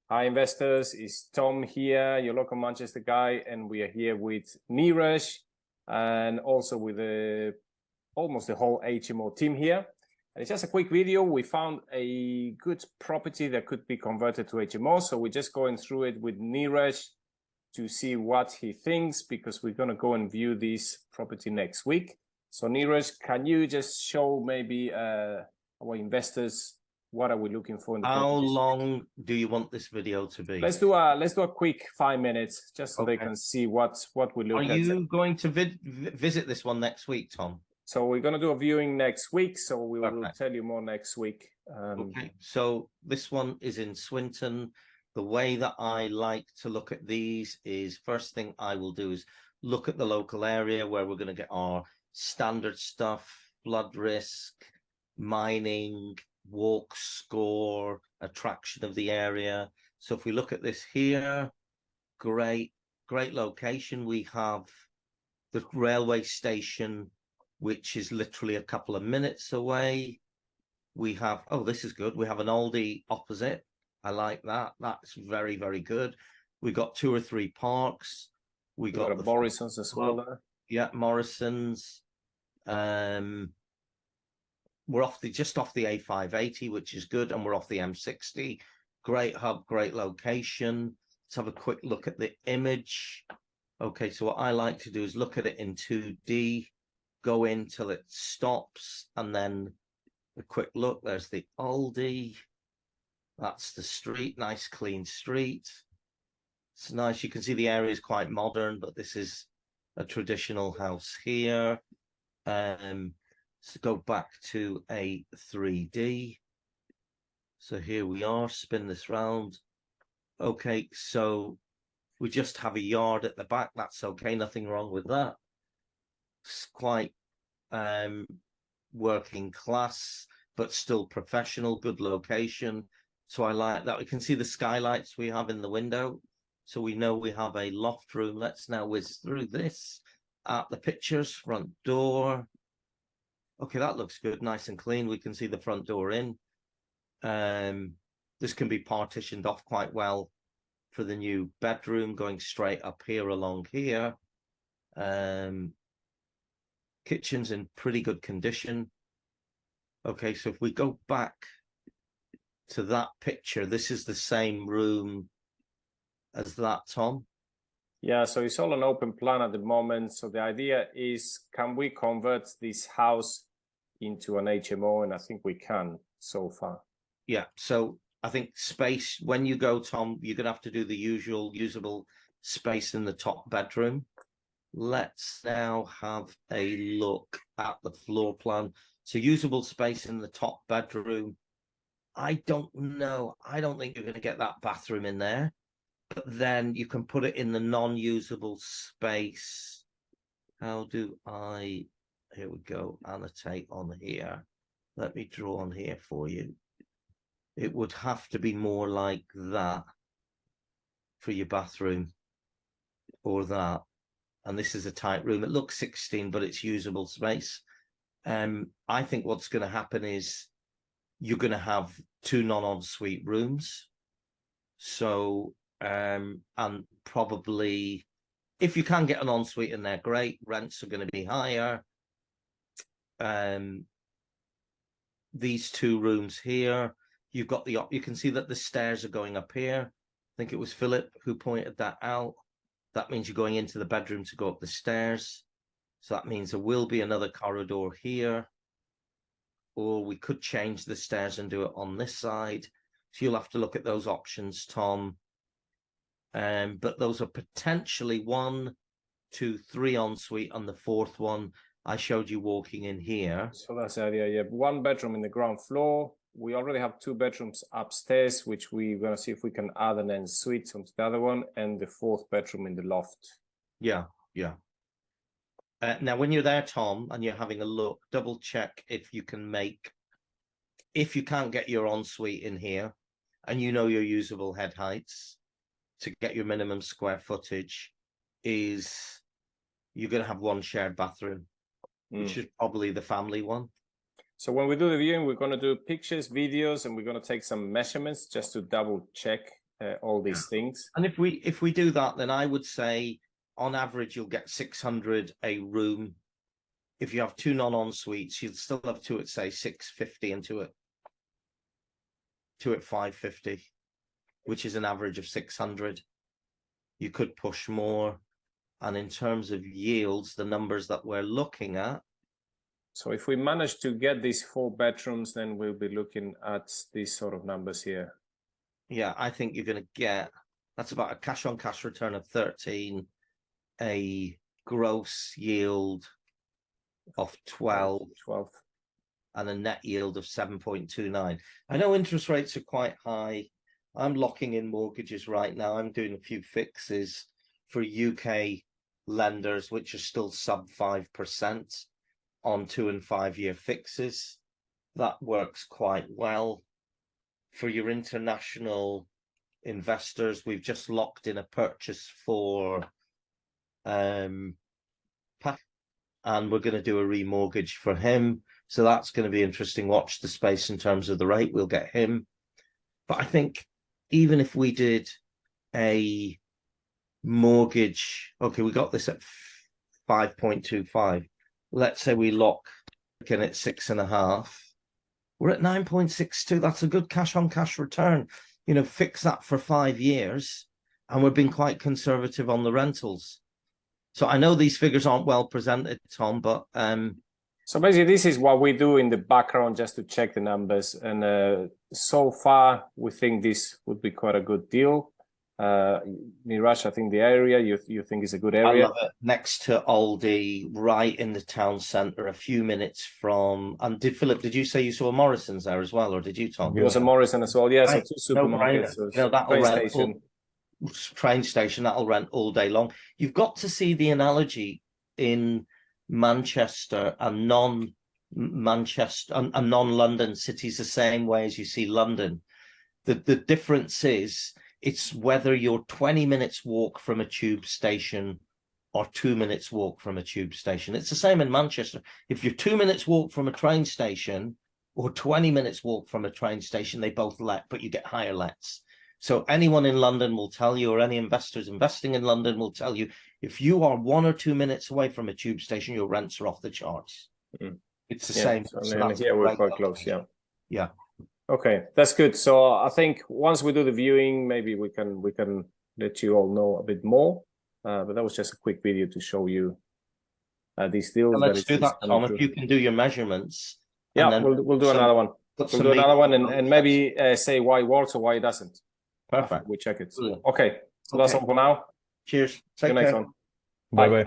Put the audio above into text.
Hi investors, it's Tom here, your local Manchester guy, and we are here with Neeraj and also with almost the whole HMO team here. And it's just a quick video. We found a good property that could be converted to HMO, so we're just going through it with Neeraj to see what he thinks, because we're going to go and view this property next week. So Neeraj, can you just show maybe our investors what are we looking for in the How property? long do you want this video to be? Let's do a quick 5 minutes, just so they Okay. can see what we look at. Are you going to visit this one next week, Tom? So we're going to do a viewing next week, so we will Okay. tell you more next week. Okay, so this one is in Swinton. The way that I like to look at these is, first thing I will do is look at the local area where we're going to get our standard stuff, flood risk, mining, walk score, attraction of the area. So if we look at this here, great location. We have the railway station, which is literally a couple of minutes away. We have, oh, this is good. We have an Aldi opposite. I like that. That's very, very good. We got 2 or 3 parks. We got the Morrison's as well there. Yeah, Morrison's. We're just off the A580, which is good, and we're off the M60. Great hub, great location. Let's have a quick look at the image. Okay, so what I like to do is look at it in 2D, go in till it stops, and then a quick look. There's the Aldi. That's the street, nice clean street. It's nice. You can see the area is quite modern, but this is a traditional house here. So go back to a 3D. So here we are, spin this round. Okay, so we just have a yard at the back. That's okay, nothing wrong with that. It's quite working class, but still professional, good location. So I like that. We can see the skylights we have in the window. So we know we have a loft room. Let's now whiz through this at the pictures. Front door. Okay, that looks good, nice and clean. We can see the front door in. This can be partitioned off quite well for the new bedroom, going straight up here along here. Kitchen's in pretty good condition. Okay, so if we go back to that picture, this is the same room as that, Tom. Yeah, so it's all an open plan at the moment. So the idea is, can we convert this house into an HMO? And I think we can so far. Yeah, so I think space, when you go, Tom, you're going to have to do the usual usable space in the top bedroom. Let's now have a look at the floor plan. So usable space in the top bedroom. I don't know. I don't think you're going to get that bathroom in there. But then you can put it in the non-usable space. How do I, here we go, annotate on here. Let me draw on here for you. It would have to be more like that for your bathroom, or that. And this is a tight room. It looks 16, but it's usable space. I think what's going to happen is you're going to have 2 non-ensuite rooms. So, and probably, if you can get an ensuite in there, great. Rents are going to be higher. These 2 rooms here, you've got the, you can see that the stairs are going up here. I think it was Philip who pointed that out. That means you're going into the bedroom to go up the stairs. So that means there will be another corridor here. Or we could change the stairs and do it on this side. So you'll have to look at those options, Tom. But those are potentially 1, 2, 3 ensuite, and the 4th one I showed you walking in here. So that's the idea. You have 1 bedroom in the ground floor. We already have 2 bedrooms upstairs, which we're going to see if we can add an ensuite onto the other one, and the 4th bedroom in the loft. Yeah, yeah. Now, when you're there, Tom, and you're having a look, double check if you can make, if you can't get your ensuite in here, and you know your usable head heights to get your minimum square footage, is you're going to have 1 shared bathroom, which is probably the family one. So when we do the viewing, we're going to do pictures, videos, and we're going to take some measurements just to double check all these things. And if we do that, then I would say on average you'll get 600 a room. If you have 2 non-en-suites, you'd still have 2 at say 650 and 2 at 550, which is an average of 600. You could push more. And in terms of yields, the numbers that we're looking at. So if we manage to get these 4 bedrooms, then we'll be looking at these sort of numbers here. Yeah, I think you're going to get, that's about a cash on cash return of 13, a gross yield of 12, and a net yield of 7.29. I know interest rates are quite high. I'm locking in mortgages right now. I'm doing a few fixes for UK lenders, which are still sub 5% on 2 and 5 year fixes. That works quite well. For your international investors, we've just locked in a purchase for Pat, and we're going to do a remortgage for him. So that's going to be interesting. Watch the space in terms of the rate. We'll get him. But I think even if we did a mortgage, okay, we got this at 5.25. Let's say we lock in at 6.5. We're at 9.62. That's a good cash on cash return. You know, fix that for 5 years, and we've been quite conservative on the rentals. So I know these figures aren't well presented, Tom, but so basically this is what we do in the background just to check the numbers, and so far we think this would be quite a good deal. Neeraj, I think the area you think is a good area. I love it. Next to Aldi, right in the town centre, a few minutes from. And Philip, did you say you saw Morrison's there as well, or did you, Tom? There was a Morrison as well. Yeah, so 2 supermarkets. So that'll train rent station. Train station. That'll rent all day long. You've got to see the analogy in Manchester and non-Manchester and non-London cities the same way as you see London. The difference is, it's whether you're 20 minutes walk from a tube station or 2 minutes walk from a tube station. It's the same in Manchester. If you're 2 minutes walk from a train station or 20 minutes walk from a train station, they both let, but you get higher lets. So anyone in London will tell you, or any investors investing in London will tell you, if you are 1 or 2 minutes away from a tube station, your rents are off the charts. It's the same. So here we're quite close. Yeah. Okay, that's good. So I think once we do the viewing, maybe we can let you all know a bit more. But that was just a quick video to show you these deals. And let's do that, Tom. If you can do your measurements. Yeah, we'll do another one. We'll do another one and maybe say why it works or why it doesn't. Perfect. We check it. Brilliant. Okay, so that's all for now. Cheers. See you next one. Bye bye.